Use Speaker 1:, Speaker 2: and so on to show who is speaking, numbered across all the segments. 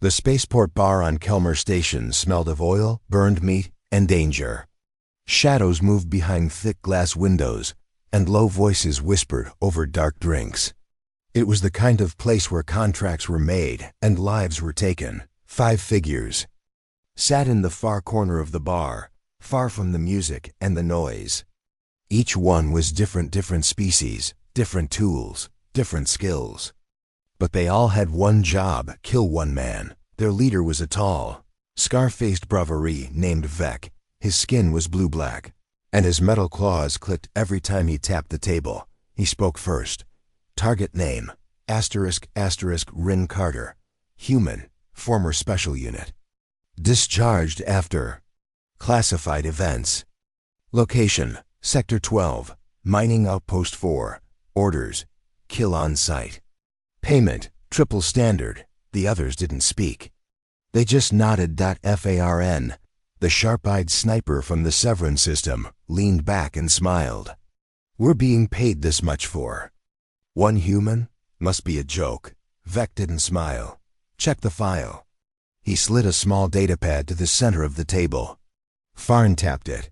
Speaker 1: The spaceport bar on Kelmer Station smelled of oil, burned meat, and danger. Shadows moved behind thick glass windows, and low voices whispered over dark drinks. It was the kind of place where contracts were made and lives were taken. 5 figures sat in the far corner of the bar, far from the music and the noise. Each one was different species, different tools, different skills. But they all had one job: kill one man. Their leader was a tall, scar-faced Bravary named Vec. His skin was blue-black, and his metal claws clicked every time he tapped the table. He spoke first. Target name: **** Rin Carter. Human, former special unit. Discharged after. Classified events. Location: Sector 12, Mining Outpost 4. Orders: kill on sight. Payment: triple standard. The others didn't speak. They just nodded. FARN. The sharp-eyed sniper from the Severin system leaned back and smiled. We're being paid this much for one human? Must be a joke. Vec didn't smile. Check the file. He slid a small datapad to the center of the table. Farn tapped it.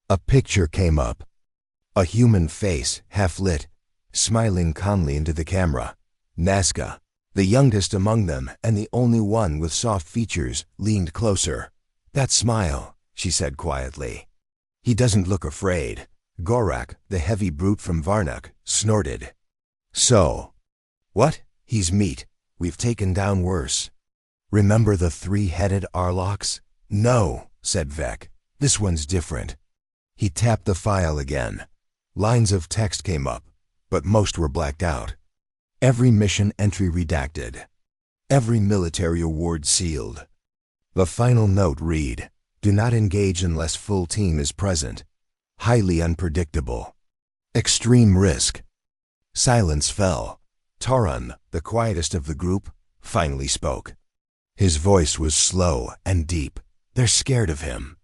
Speaker 1: A picture came up. A human face, half-lit, smiling calmly into the camera. Nazca, the youngest among them and the only one with soft features, leaned closer. That smile, she said quietly. He doesn't look afraid. Gorak, the heavy brute from Varnak, snorted. So, what? He's meat. We've taken down worse. Remember the 3-headed Arlocks? No, said Vec. This one's different. He tapped the file again. Lines of text came up, but most were blacked out. Every mission entry redacted. Every military award sealed. The final note read, do not engage unless full team is present. Highly unpredictable. Extreme risk. Silence fell. Taran, the quietest of the group, finally spoke. His voice was slow and deep. They're scared of him.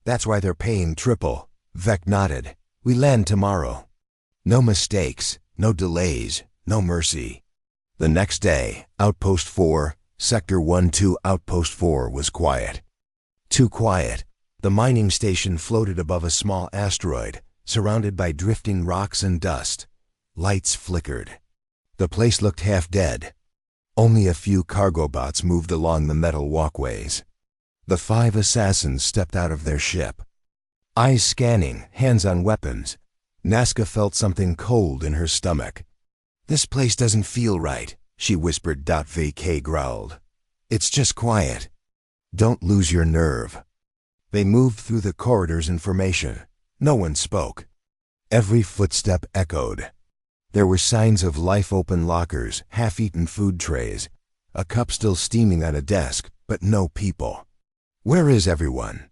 Speaker 1: That's why they're paying triple. Vec nodded. We land tomorrow. No mistakes, no delays, no mercy. The next day, Outpost 4, Sector 1-2 Outpost 4 was quiet. Too quiet. The mining station floated above a small asteroid, surrounded by drifting rocks and dust. Lights flickered. The place looked half dead. Only a few cargo bots moved along the metal walkways. The 5 assassins stepped out of their ship. Eyes scanning, hands on weapons. Nazca felt something cold in her stomach. This place doesn't feel right, she whispered. VK growled. It's just quiet. Don't lose your nerve. They moved through the corridors in formation. No one spoke. Every footstep echoed. There were signs of life-open lockers, half-eaten food trays, a cup still steaming on a desk, but no people. Where is everyone?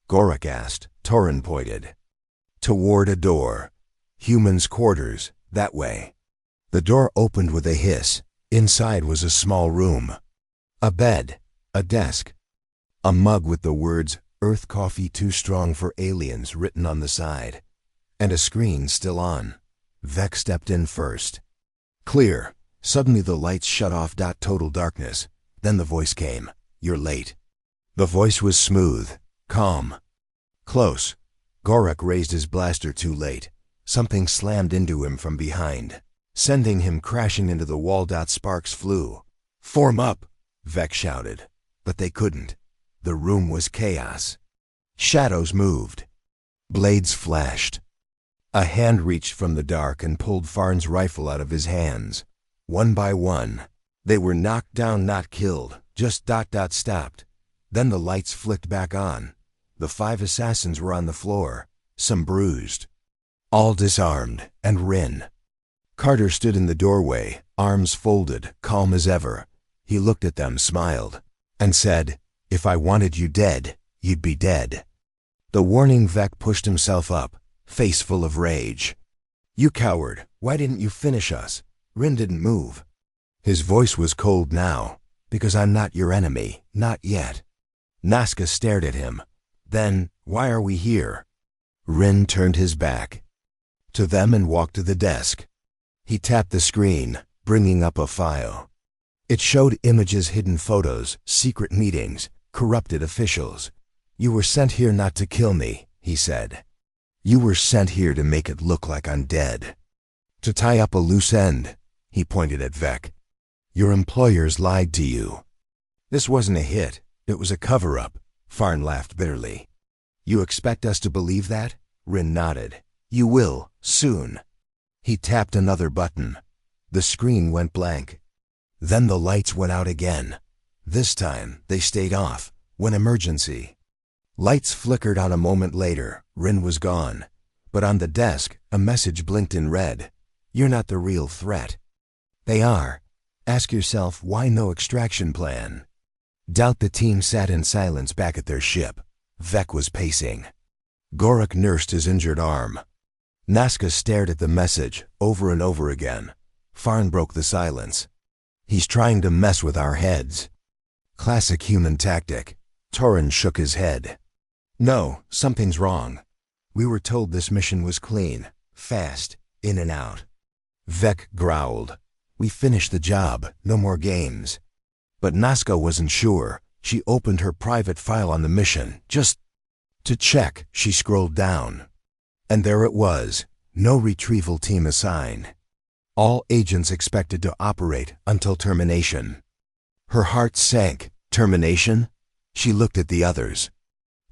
Speaker 1: Gorak asked. Torin pointed. Toward a door. Humans' quarters, that way. The door opened with a hiss. Inside was a small room. A bed, a desk, a mug with the words, "Earth coffee too strong for aliens," written on the side, and a screen still on. Vec stepped in first. Clear. Suddenly the lights shut off. Total darkness. Then the voice came. You're late. The voice was smooth, calm. Close. Gorak raised his blaster too late. Something slammed into him from behind, sending him crashing into the wall. Sparks flew. Form up, Vec shouted. But they couldn't. The room was chaos. Shadows moved. Blades flashed. A hand reached from the dark and pulled Farn's rifle out of his hands. One by one, they were knocked down, not killed, just stopped. Then the lights flicked back on. The 5 assassins were on the floor, some bruised. All disarmed, and Rin. Carter stood in the doorway, arms folded, calm as ever. He looked at them, smiled, and said, "If I wanted you dead, you'd be dead." The warning Vec pushed himself up, face full of rage. "You coward, why didn't you finish us?" Rin didn't move. His voice was cold now. "Because I'm not your enemy, not yet." Nazca stared at him. "Then, why are we here?" Rin turned his back to them and walked to the desk. He tapped the screen, bringing up a file. It showed images, hidden photos, secret meetings, corrupted officials. "You were sent here not to kill me," he said. "You were sent here to make it look like I'm dead. To tie up a loose end," he pointed at Vec. "Your employers lied to you." "This wasn't a hit. It was a cover-up," Farn laughed bitterly. "You expect us to believe that?" Rin nodded. "You will, soon." He tapped another button. The screen went blank. Then the lights went out again. This time, they stayed off, when emergency. Lights flickered on a moment later. Rin was gone. But on the desk, a message blinked in red. "You're not the real threat." "They are. Ask yourself, why no extraction plan?" Doubt the team sat in silence back at their ship. Vec was pacing. Gorak nursed his injured arm. Nazca stared at the message, over and over again. Farn broke the silence. "He's trying to mess with our heads." Classic human tactic. Torin shook his head. "No, something's wrong. We were told this mission was clean, fast, in and out." Vec growled. "We finished the job, no more games." But Nazca wasn't sure. She opened her private file on the mission, just to check. She scrolled down. And there it was, no retrieval team assigned. All agents expected to operate until termination. Her heart sank. Termination? She looked at the others.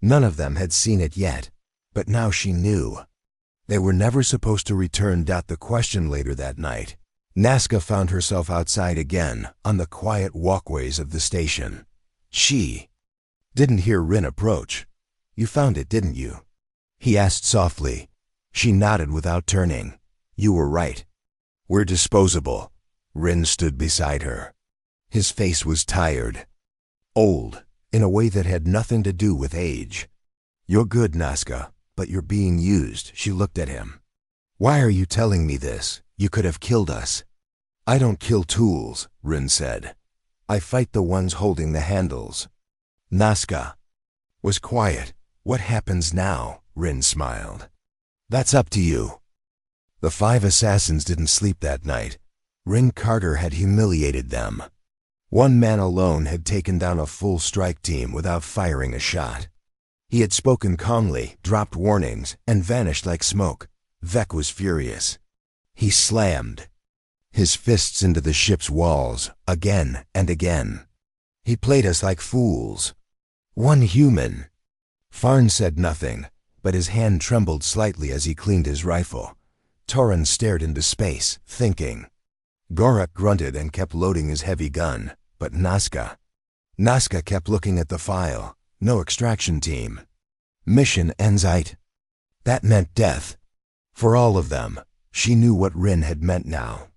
Speaker 1: None of them had seen it yet, but now she knew. They were never supposed to return. The question later that night. Nazca found herself outside again, on the quiet walkways of the station. She didn't hear Rin approach. "You found it, didn't you?" he asked softly. She nodded without turning. "You were right. We're disposable." Rin stood beside her. His face was tired. Old, in a way that had nothing to do with age. "You're good, Nazca, but you're being used." She looked at him. "Why are you telling me this? You could have killed us." "I don't kill tools," Rin said. "I fight the ones holding the handles." Nazca was quiet. "What happens now?" Rin smiled. "That's up to you." The 5 assassins didn't sleep that night. Rin Carter had humiliated them. One man alone had taken down a full strike team without firing a shot. He had spoken calmly, dropped warnings, and vanished like smoke. Vec was furious. He slammed his fists into the ship's walls, again and again. "He played us like fools. One human." Farn said nothing, but his hand trembled slightly as he cleaned his rifle. Torin stared into space, thinking. Gorak grunted and kept loading his heavy gun, but Nazca kept looking at the file. No extraction team. Mission Enzite. That meant death. For all of them. She knew what Rin had meant now.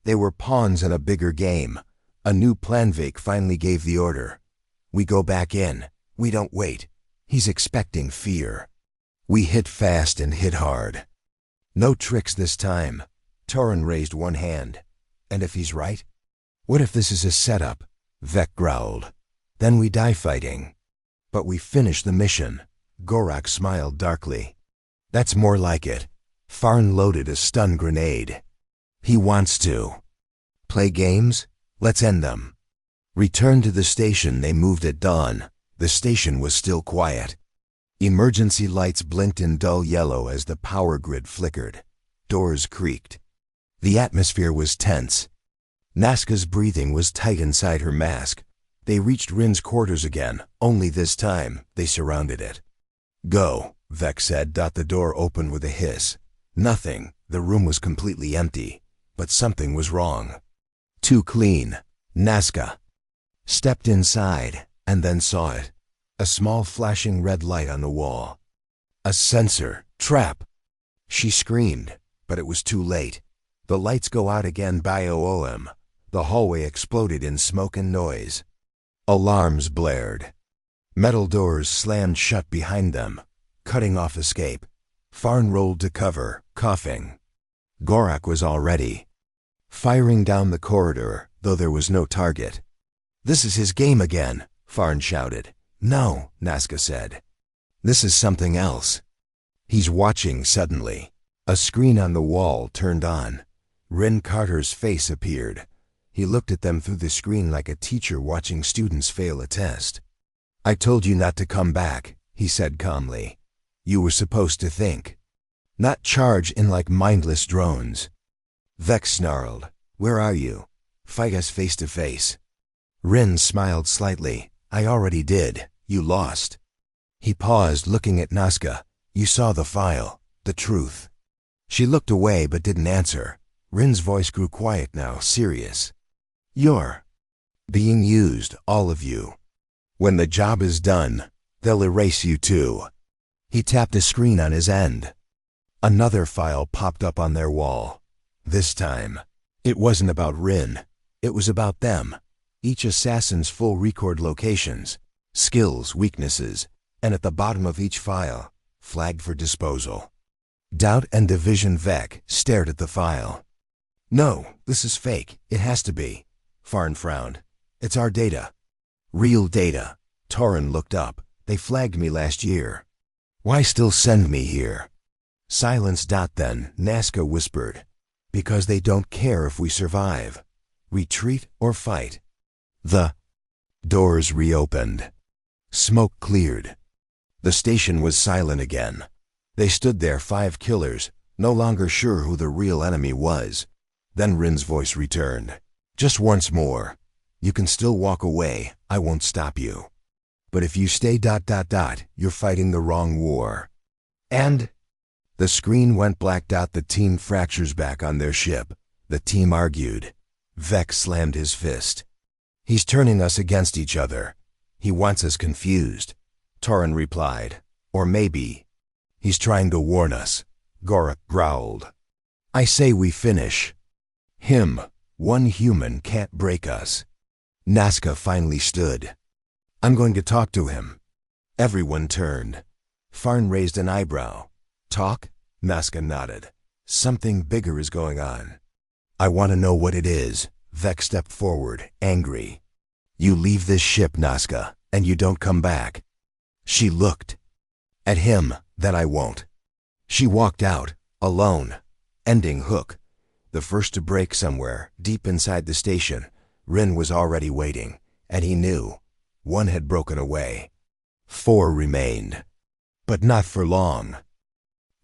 Speaker 1: They were pawns in a bigger game. A new plan. Vec finally gave the order. "We go back in. We don't wait." He's expecting fear. "We hit fast and hit hard. No tricks this time." Torin raised one hand. "And if he's right? What if this is a setup?" Vec growled. "Then we die fighting." "But we finish the mission." Gorak smiled darkly. "That's more like it." Farn loaded a stun grenade. "He wants to play games? Let's end them." Returned to the station, they moved at dawn. The station was still quiet. Emergency lights blinked in dull yellow as the power grid flickered. Doors creaked. The atmosphere was tense. Nazca's breathing was tight inside her mask. They reached Rin's quarters again, only this time they surrounded it. "Go," Vec said. The door opened with a hiss. Nothing. The room was completely empty. But something was wrong. Too clean. Nazca stepped inside and then saw it. A small flashing red light on the wall. A sensor trap. She screamed, but it was too late. The lights go out again. Biom. The hallway exploded in smoke and noise. Alarms blared. Metal doors slammed shut behind them, cutting off escape. Farn rolled to cover, coughing. Gorak was already firing down the corridor, though there was no target. "This is his game again," Farn shouted. "No," Nazca said. "This is something else." He's watching. Suddenly, a screen on the wall turned on. Rin Carter's face appeared. He looked at them through the screen like a teacher watching students fail a test. "I told you not to come back," he said calmly. "You were supposed to think, not charge in like mindless drones." Vex snarled, "Where are you? Fight us face to face." Rin smiled slightly. "I already did. You lost." He paused, looking at Nazca. "You saw the file, the truth." She looked away but didn't answer. Rin's voice grew quiet now, serious. "You're being used, all of you. When the job is done, they'll erase you too." He tapped a screen on his end. Another file popped up on their wall. This time, it wasn't about Rin. It was about them. Each assassin's full record locations, skills, weaknesses, and at the bottom of each file, flagged for disposal. Doubt and Division Vec stared at the file. "No, this is fake. It has to be." Farn frowned. "It's our data." "Real data." Torin looked up. "They flagged me last year. Why still send me here?" "Silence. Then," Nazca whispered. "Because they don't care if we survive. Retreat or fight." The doors reopened. Smoke cleared. The station was silent again. They stood there, 5 killers, no longer sure who the real enemy was. Then Rin's voice returned. "Just once more. You can still walk away. I won't stop you. But if you stay ... you're fighting the wrong war." And the screen went black. The team fractures back on their ship. The team argued. Vex slammed his fist. "He's turning us against each other. He wants us confused." Torin replied. "Or maybe he's trying to warn us." Gorak growled. "I say we finish him. One human can't break us." Nazca finally stood. "I'm going to talk to him." Everyone turned. Farn raised an eyebrow. "Talk?" Nazca nodded. "Something bigger is going on." "I want to know what it is." Vex stepped forward, angry. "You leave this ship, Nazca, and you don't come back." She looked at him. "Then I won't." She walked out, alone, ending Hook. The first to break somewhere, deep inside the station. Rin was already waiting, and he knew. One had broken away. 4 remained. But not for long.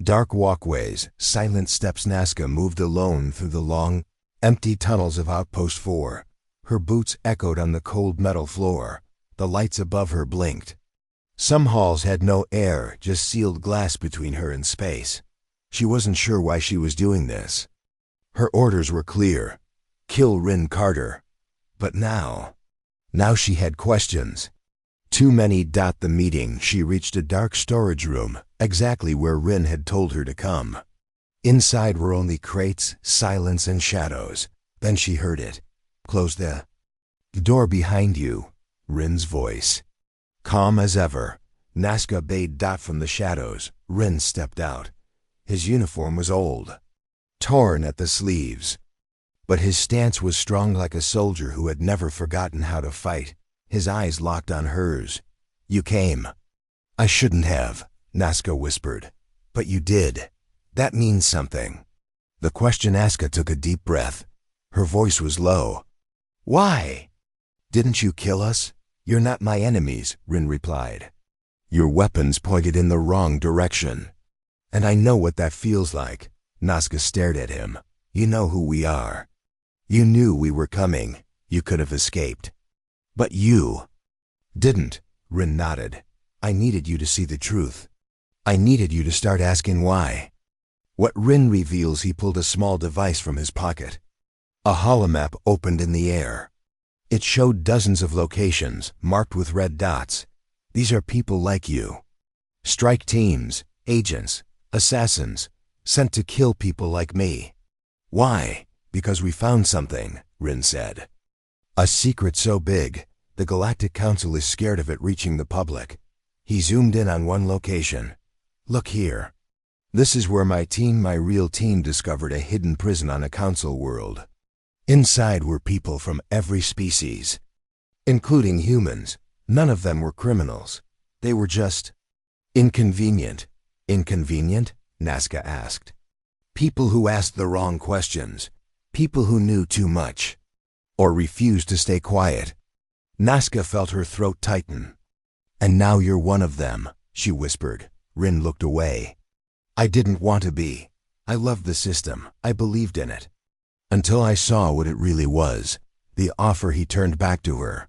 Speaker 1: Dark walkways, silent steps. Nazca moved alone through the long, empty tunnels of Outpost 4. Her boots echoed on the cold metal floor. The lights above her blinked. Some halls had no air, just sealed glass between her and space. She wasn't sure why she was doing this. Her orders were clear. Kill Rin Carter. But now she had questions. Too many. The meeting, she reached a dark storage room, exactly where Rin had told her to come. Inside were only crates, silence, and shadows. Then she heard it. "Close the door behind you." Rin's voice. Calm as ever. Nazca bade. From the shadows, Rin stepped out. His uniform was old, torn at the sleeves. But his stance was strong, like a soldier who had never forgotten how to fight. His eyes locked on hers. "You came." "I shouldn't have," Nazca whispered. "But you did. That means something." The question. Nazca took a deep breath. Her voice was low. "Why?" "Didn't you kill us?" "You're not my enemies," Rin replied. "Your weapons pointed in the wrong direction. And I know what that feels like." Nazca stared at him. "You know who we are. You knew we were coming. You could have escaped. But you didn't." Rin nodded. "I needed you to see the truth. I needed you to start asking why." What Rin reveals. He pulled a small device from his pocket. A holomap opened in the air. It showed dozens of locations, marked with red dots. "These are people like you. Strike teams, agents, assassins, sent to kill people like me." "Why?" "Because we found something," Rin said. "A secret so big, the Galactic Council is scared of it reaching the public." He zoomed in on one location. "Look here. This is where my real team discovered a hidden prison on a council world. Inside were people from every species, including humans. None of them were criminals. They were just inconvenient." "Inconvenient?" Nazca asked. "People who asked the wrong questions. People who knew too much. or refuse to stay quiet. Nazca felt her throat tighten. And now you're one of them, she whispered. Rin looked away. I didn't want to be. I loved the system. I believed in it. Until I saw what it really was. The offer. He turned back to her.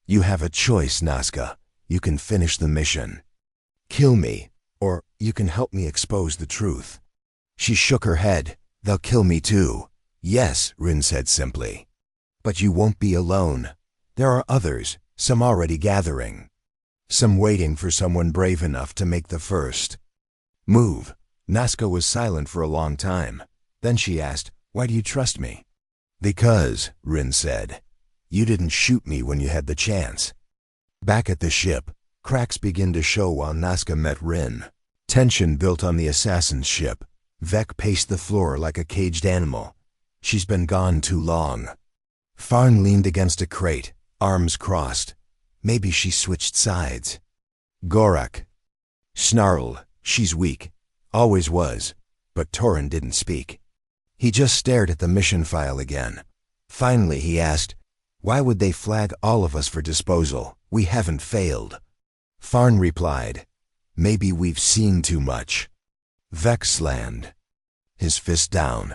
Speaker 1: You have a choice, Nazca. You can finish the mission. Kill me, or you can help me expose the truth. She shook her head. They'll kill me too. Yes, Rin said simply. But you won't be alone. There are others, some already gathering. Some waiting for someone brave enough to make the first move. Nazca was silent for a long time. Then she asked, Why do you trust me? Because, Rin said, you didn't shoot me when you had the chance. Back at the ship, cracks began to show while Nazca met Rin. Tension built on the assassin's ship. Vec paced the floor like a caged animal. She's been gone too long. Farn leaned against a crate, arms crossed. Maybe she switched sides. Gorak snarled, She's weak. Always was. But Torin didn't speak. He just stared at the mission file again. Finally he asked, Why would they flag all of us for disposal? We haven't failed. Farn replied, Maybe we've seen too much. Vec slammed his fist down.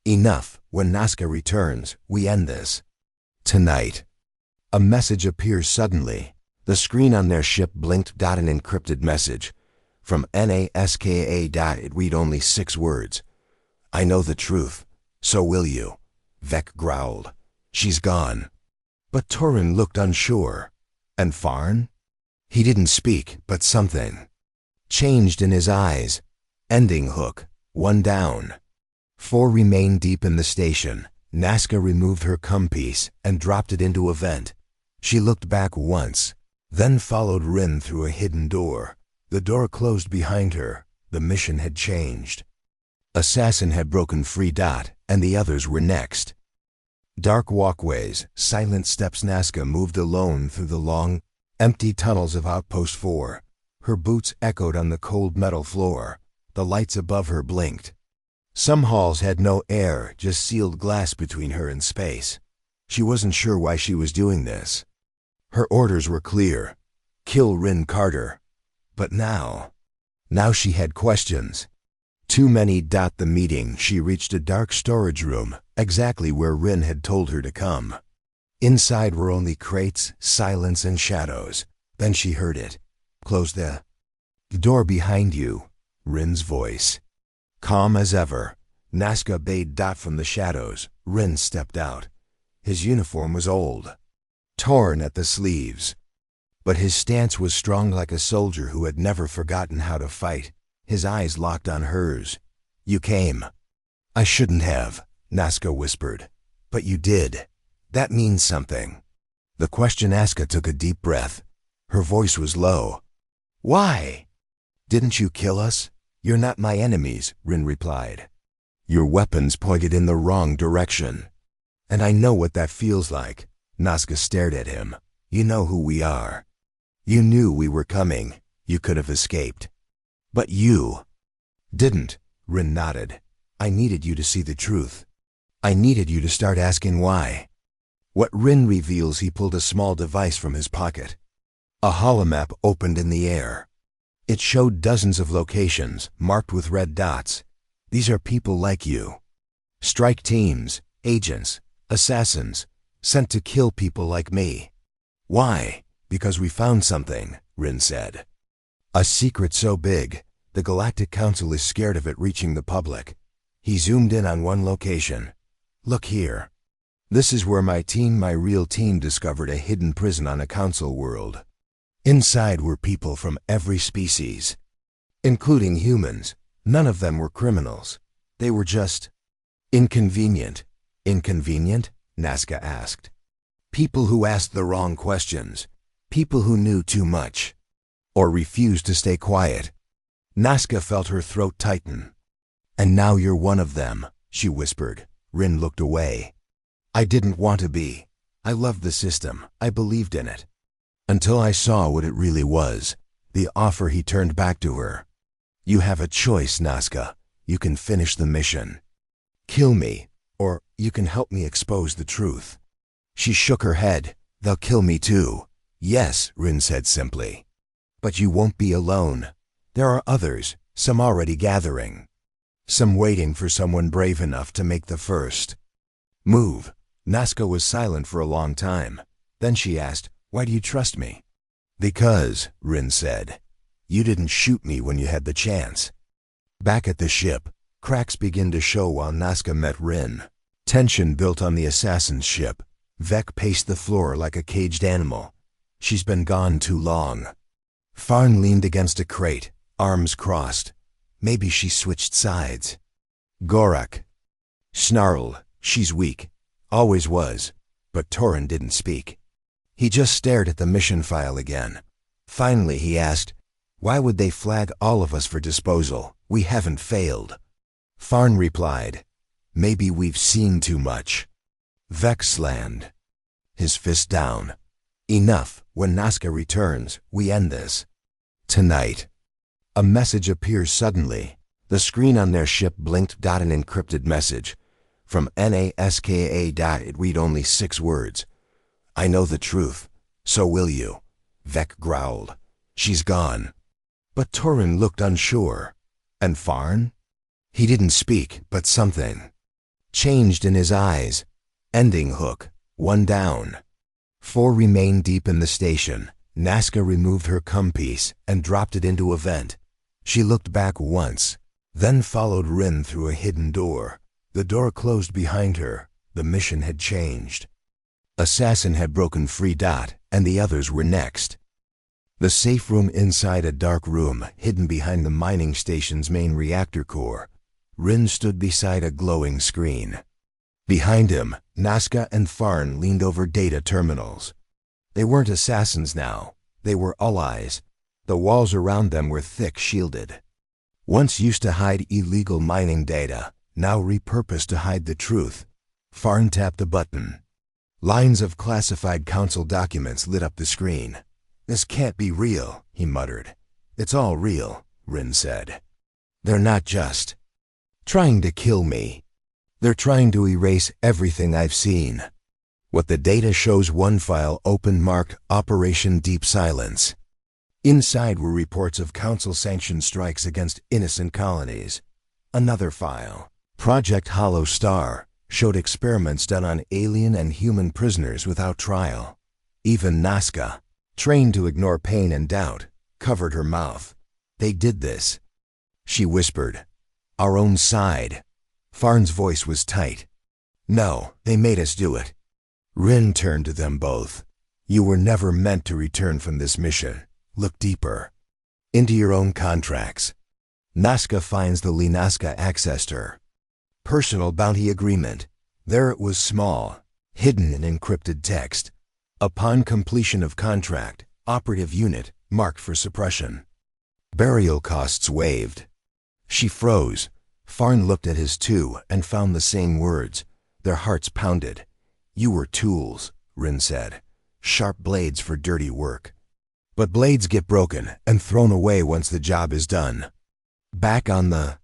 Speaker 1: Enough. When Nazca returns, we end this. Tonight. A message appears suddenly. The screen on their ship blinked. An encrypted message. From Nazca. It read only 6 words. I know the truth. So will you. Vec growled. She's gone. But Torin looked unsure. And Farn? He didn't speak, but something changed in his eyes. Ending hook. 1 down. 4 remained deep in the station. Nazca removed her cumpiece and dropped it into a vent. She looked back once, then followed Rin through a hidden door. The door closed behind her. The mission had changed. Assassin had broken free. And the others were next. Dark walkways, silent steps. Nazca moved alone through the long, empty tunnels of Outpost 4. Her boots echoed on the cold metal floor. The lights above her blinked. Some halls had no air, just sealed glass between her and space. She wasn't sure why she was doing this. Her orders were clear. Kill Rin Carter. But now she had questions. Too many. The meeting. She reached a dark storage room, exactly where Rin had told her to come. Inside were only crates, silence, and shadows. Then she heard it. Close the door behind you. Rin's voice. Calm as ever. Nazca bade. From the shadows, Rin stepped out. His uniform was old, torn at the sleeves. But his stance was strong, like a soldier who had never forgotten how to fight. His eyes locked on hers. You came. I shouldn't have, Nazca whispered. But you did. That means something. The question. Nazca took a deep breath. Her voice was low. Why? Didn't you kill us? You're not my enemies, Rin replied. Your weapons pointed in the wrong direction. And I know what that feels like. Nazca stared at him. You know who we are. You knew we were coming. You could have escaped. But you didn't. Rin nodded. I needed you to see the truth. I needed you to start asking why. What Rin reveals. He pulled a small device from his pocket. A holomap opened in the air. It showed dozens of locations, marked with red dots. These are people like you. Strike teams, agents, assassins, sent to kill people like me. Why? Because we found something, Rin said. A secret so big, the Galactic Council is scared of it reaching the public. He zoomed in on one location. Look here. This is where my real team discovered a hidden prison on a council world. Inside were people from every species, including humans. None of them were criminals. They were just inconvenient. Inconvenient? Nazca asked. People who asked the wrong questions. People who knew too much. Or refused to stay quiet. Nazca felt her throat tighten. And now you're one of them, she whispered. Rin looked away. I didn't want to be. I loved the system. I believed in it. Until I saw what it really was. The offer. He turned back to her. You have a choice, Nazca. You can finish the mission. Kill me, or you can help me expose the truth. She shook her head. They'll kill me too. Yes, Rin said simply. But you won't be alone. There are others, some already gathering. Some waiting for someone brave enough to make the first move. Nazca was silent for a long time. Then she asked, "Why do you trust me?" "Because," Rin said, "you didn't shoot me when you had the chance." Back at the ship, cracks began to show while Nazca met Rin. Tension built on the assassin's ship. Vec paced the floor like a caged animal. She's been gone too long. Farn leaned against a crate, arms crossed. Maybe she switched sides. Gorak snarled, "She's weak. Always was." But Torin didn't speak. He just stared at the mission file again. Finally he asked, "Why would they flag all of us for disposal? We haven't failed." Farn replied, "Maybe we've seen too much." Vec slammed his fist down. "Enough. When Nazca returns, we end this. Tonight." A message appears suddenly. The screen on their ship blinked. An encrypted message. From Naska. It read only 6 words. "I know the truth. So will you." Vec growled. "She's gone." But Torin looked unsure. And Farn? He didn't speak, but something changed in his eyes. Ending hook. 1 down. 4 remain deep in the station. Nazca removed her cum piece and dropped it into a vent. She looked back once, then followed Rin through a hidden door. The door closed behind her. The mission had changed. Assassin had broken free. And the others were next. The safe room inside a dark room, hidden behind the mining station's main reactor core. Rin stood beside a glowing screen. Behind him, Nazca and Farn leaned over data terminals. They weren't assassins now. They were allies. The walls around them were thick, shielded. Once used to hide illegal mining data, now repurposed to hide the truth. Farn tapped a button. Lines of classified council documents lit up the screen. "This can't be real," he muttered. "It's all real," Rin said. "They're not just trying to kill me. They're trying to erase everything I've seen." What the data shows. One file open marked Operation Deep Silence. Inside were reports of council-sanctioned strikes against innocent colonies. Another file, Project Hollow Star, showed experiments done on alien and human prisoners without trial. Even Nazca, trained to ignore pain and doubt, covered her mouth. "They did this," she whispered. "Our own side." Farn's voice was tight. "No, they made us do it." Rin turned to them both. "You were never meant to return from this mission. Look deeper. Into your own contracts." Nazca finds the Nazca accessed her. Personal bounty agreement. There it was, small, hidden in encrypted text. Upon completion of contract, operative unit, marked for suppression. Burial costs waived. She froze. Farn looked at his too and found the same words. Their hearts pounded. "You were tools," Rin said. "Sharp blades for dirty work. But blades get broken and thrown away once the job is done." Back on the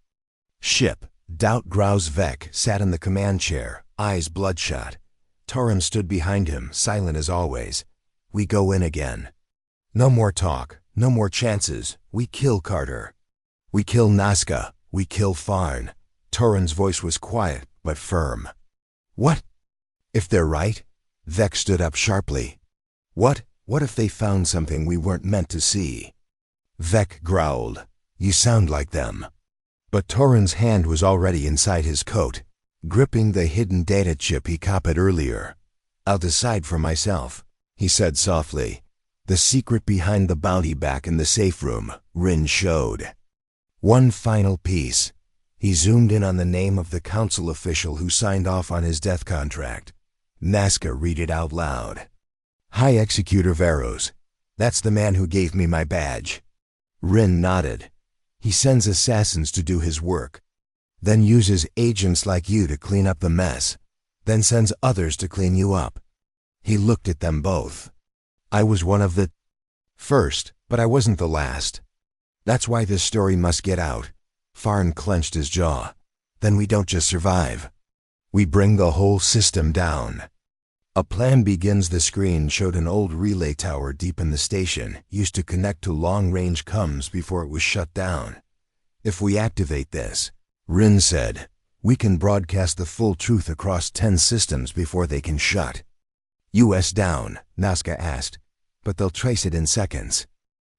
Speaker 1: ship, Doubt Grouse Vec sat in the command chair, eyes bloodshot. Torin stood behind him, silent as always. "We go in again. No more talk, no more chances. We kill Carter. We kill Nazca. We kill Farn." Torin's voice was quiet but firm. "What if they're right?" Vec stood up sharply. What if they found something we weren't meant to see?" Vec growled. "You sound like them." But Torin's hand was already inside his coat, gripping the hidden data chip he copied earlier. "I'll decide for myself," he said softly. The secret behind the bounty back in the safe room, Rin showed. One final piece. He zoomed in on the name of the council official who signed off on his death contract. Nazca read it out loud. "High Executor Veros. That's the man who gave me my badge." Rin nodded. "He sends assassins to do his work, then uses agents like you to clean up the mess, then sends others to clean you up." He looked at them both. "I was one of the first, but I wasn't the last. That's why this story must get out." Farn clenched his jaw. "Then we don't just survive. We bring the whole system down." A plan begins. The screen showed an old relay tower deep in the station, used to connect to long-range comms before it was shut down. If we activate this, Rin said, we can broadcast the full truth across 10 systems before they can shut. US down, Nazca asked, but they'll trace it in seconds.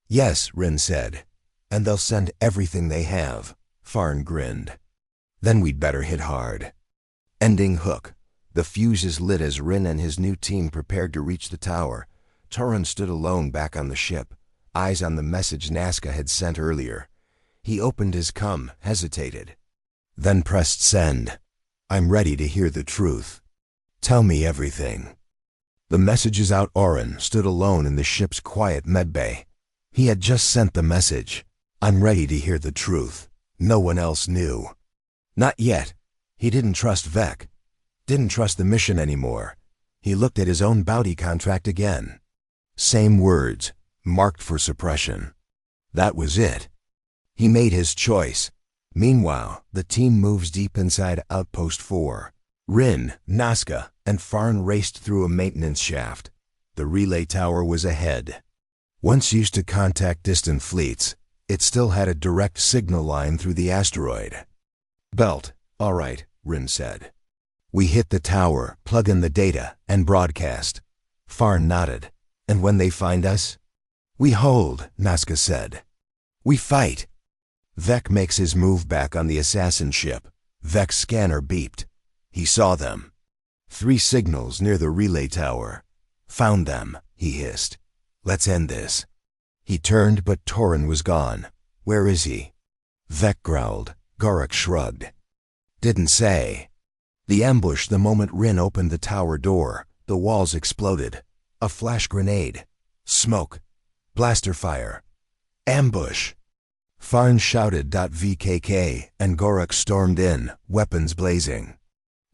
Speaker 1: Yes, Rin said, and they'll send everything they have. Farn grinned. Then we'd better hit hard. Ending hook. The fuses lit as Rin and his new team prepared to reach the tower. Torin stood alone back on the ship, eyes on the message Nazca had sent earlier. He opened his cum, hesitated, then pressed send. I'm ready to hear the truth. Tell me everything. The message is out. Oren stood alone in the ship's quiet medbay. He had just sent the message. I'm ready to hear the truth. No one else knew. Not yet. He didn't trust Vec. Didn't trust the mission anymore. He looked at his own bounty contract again. Same words, marked for suppression. That was it. He made his choice. Meanwhile, the team moves deep inside Outpost 4. Rin, Nazca, and Farn raced through a maintenance shaft. The relay tower was ahead. Once used to contact distant fleets, it still had a direct signal line through the asteroid belt. All right, Rin said. We hit the tower, plug in the data, and broadcast. Farn nodded. And when they find us? We hold, Nazca said. We fight. Vec makes his move back on the assassin ship. Vec's scanner beeped. He saw them. 3 signals near the relay tower. Found them, he hissed. Let's end this. He turned, but Torin was gone. Where is he? Vec growled. Gorak shrugged. Didn't say. The ambush. The moment Rin opened the tower door, the walls exploded. A flash grenade. Smoke. Blaster fire. Ambush. Farn shouted .vkk, and Gorak stormed in, weapons blazing.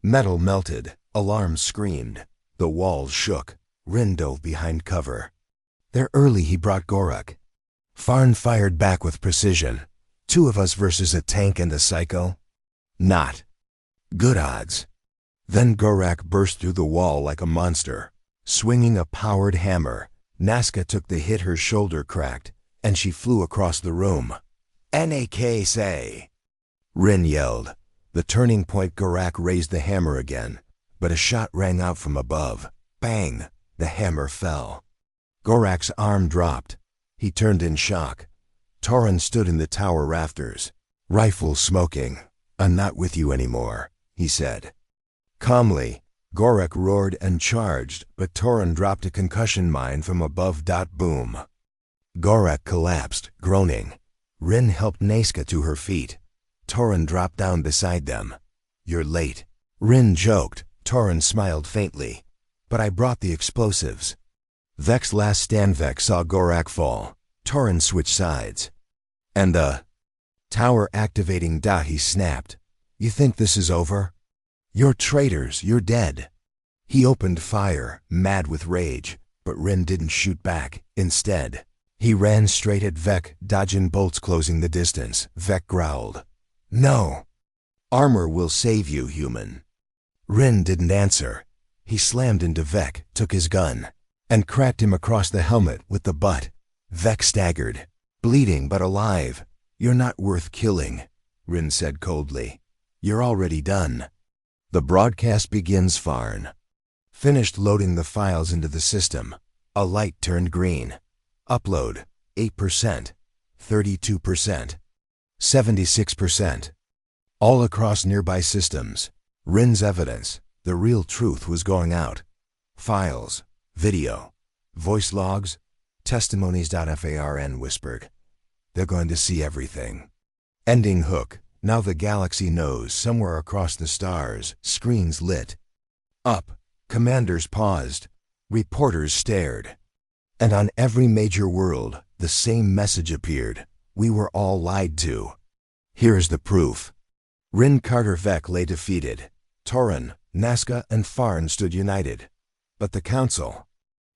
Speaker 1: Metal melted. Alarms screamed. The walls shook. Rin dove behind cover. They're early, he brought Gorak. Farn fired back with precision. 2 of us versus a tank and a psycho? Not. Good odds. Then Gorak burst through the wall like a monster. Swinging a powered hammer, Nazca took the hit. Her shoulder cracked, and she flew across the room. NAK say. Rin yelled. The turning point. Gorak raised the hammer again, but a shot rang out from above. Bang! The hammer fell. Gorak's arm dropped. He turned in shock. Torin stood in the tower rafters, rifle smoking. I'm not with you anymore, he said. Calmly, Gorak roared and charged, but Torin dropped a concussion mine from above. Boom. Gorak collapsed, groaning. Rin helped Nazca to her feet. Torin dropped down beside them. You're late. Rin joked. Torin smiled faintly. But I brought the explosives. Vec's last stand. Vec saw Gorak fall. Torin switched sides. And the tower activating. He snapped. You think this is over? You're traitors. You're dead. He opened fire, mad with rage, but Rin didn't shoot back. Instead, he ran straight at Vec, dodging bolts closing the distance. Vec growled. No. Armor will save you, human. Rin didn't answer. He slammed into Vec, took his gun, and cracked him across the helmet with the butt. Vec staggered, bleeding but alive. You're not worth killing, Rin said coldly. You're already done. The broadcast begins. Farn finished loading the files into the system. A light turned green. Upload, 8%, 32%, 76%. All across nearby systems. Rin's evidence, the real truth, was going out. Files, video, voice logs, testimonies. Farn whispered. They're going to see everything. Ending hook. Now the galaxy knows. Somewhere across the stars, screens lit up. Commanders paused. Reporters stared. And on every major world, the same message appeared. We were all lied to. Here's the proof. Rin Carter. Vec lay defeated. Torin, Nazca, and Farn stood united. But the Council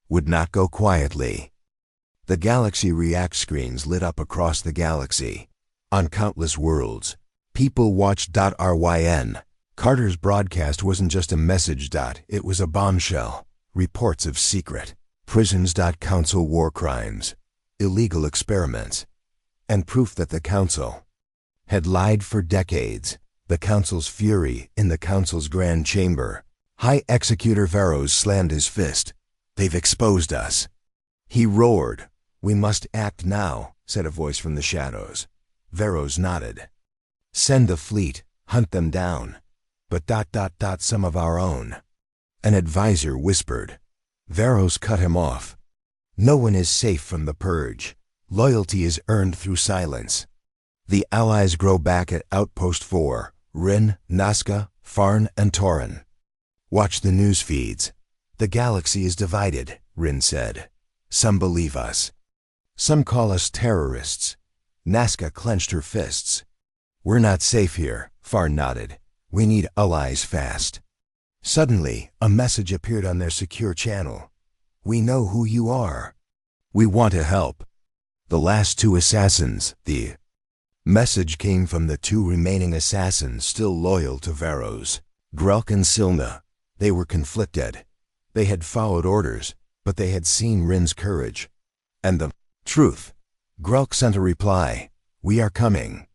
Speaker 1: would not go quietly. The Galaxy React screens lit up across the galaxy. On countless worlds, people watched. Ryn. Carter's broadcast wasn't just a message. It was a bombshell. reports of secret prisons. Council war crimes, illegal experiments, and proof that the Council had lied for decades. The Council's fury in the Council's Grand Chamber. High Executor Veros slammed his fist. They've exposed us. He roared. We must act now, said a voice from the shadows. Veros nodded. Send the fleet, hunt them down. But some of our own. An advisor whispered. Veros cut him off. No one is safe from the purge. Loyalty is earned through silence. The allies grow back at Outpost 4, Rin, Nazca, Farn, and Tauren. Watch the news feeds. The galaxy is divided, Rin said. Some believe us. Some call us terrorists. Nazca clenched her fists. We're not safe here, Farn nodded. We need allies fast. Suddenly, a message appeared on their secure channel. We know who you are. We want to help. The last two assassins. The message came from the two remaining assassins still loyal to Veros. Grelk and Silna. They were conflicted. They had followed orders, but they had seen Rin's courage. And the truth. Grelk sent a reply. We are coming.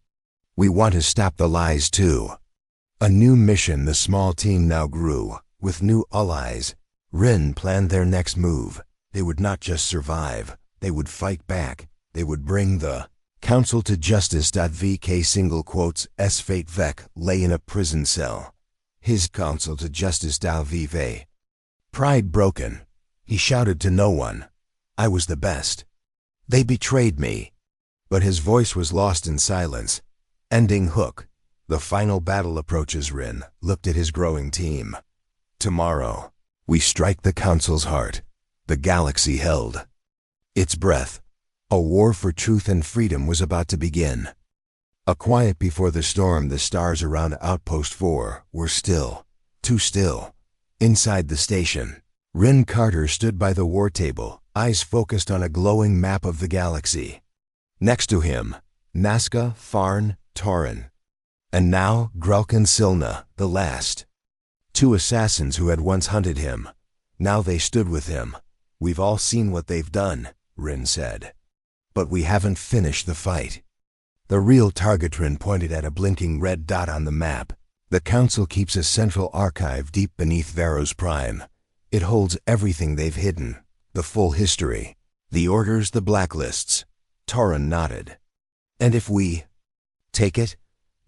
Speaker 1: We want to stop the lies too. A new mission. The small team now grew, with new allies. Rin planned their next move. They would not just survive, they would fight back. They would bring the Council to justice. VK single quotes S. Fate Vec lay in a prison cell. His Council to justice. Vive. Pride broken. He shouted to no one. I was the best. They betrayed me. But his voice was lost in silence. Ending hook. The final battle approaches. Rin looked at his growing team. Tomorrow, we strike the Council's heart. The galaxy held its breath. A war for truth and freedom was about to begin. A quiet before the storm. The stars around Outpost 4 were still, too still. Inside the station, Rin Carter stood by the war table, eyes focused on a glowing map of the galaxy. Next to him, Nazca, Farn, Tauren. And now Grelk and Silna, the last. Two assassins who had once hunted him. Now they stood with him. We've all seen what they've done, Rin said. But we haven't finished the fight. The real target. Rin pointed at a blinking red dot on the map. The Council keeps a central archive deep beneath Veros Prime. It holds everything they've hidden, the full history, the orders, the blacklists. Tauren nodded. And if we take it,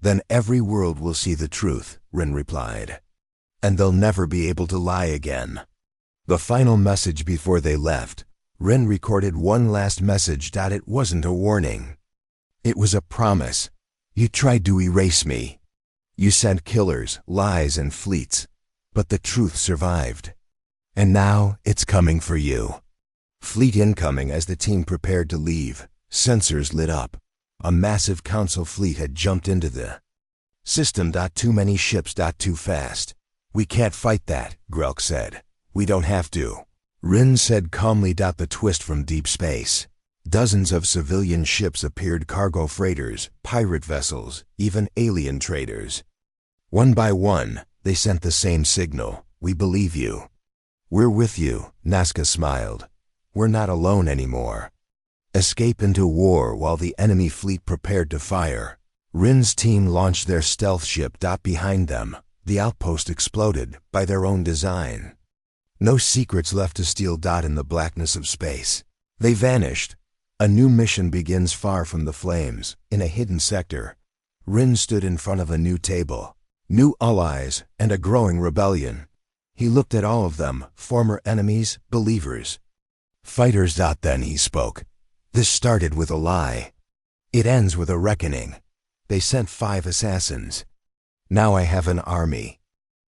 Speaker 1: then every world will see the truth, Rin replied. And they'll never be able to lie again. The final message before they left. Rin recorded one last message. It wasn't a warning. It was a promise. You tried to erase me. You sent killers, lies, and fleets. But the truth survived. And now it's coming for you. Fleet incoming. As the team prepared to leave, sensors lit up. A massive Council fleet had jumped into the system. Too many ships. Too fast. We can't fight that, Grelk said. We don't have to. Rin said calmly. The twist from deep space. Dozens of civilian ships appeared. Cargo freighters, pirate vessels, even alien traders. One by one, they sent the same signal. We believe you. We're with you, Nazca smiled. We're not alone anymore. Escape into war while the enemy fleet prepared to fire. Rin's team launched their stealth ship. Behind them, the outpost exploded by their own design. No secrets left to steal. In the blackness of space, they vanished. A new mission begins far from the flames, in a hidden sector. Rin stood in front of a new table. New allies, and a growing rebellion. He looked at all of them, former enemies, believers. Fighters. Then he spoke. This started with a lie. It ends with a reckoning. They sent 5 assassins. Now I have an army.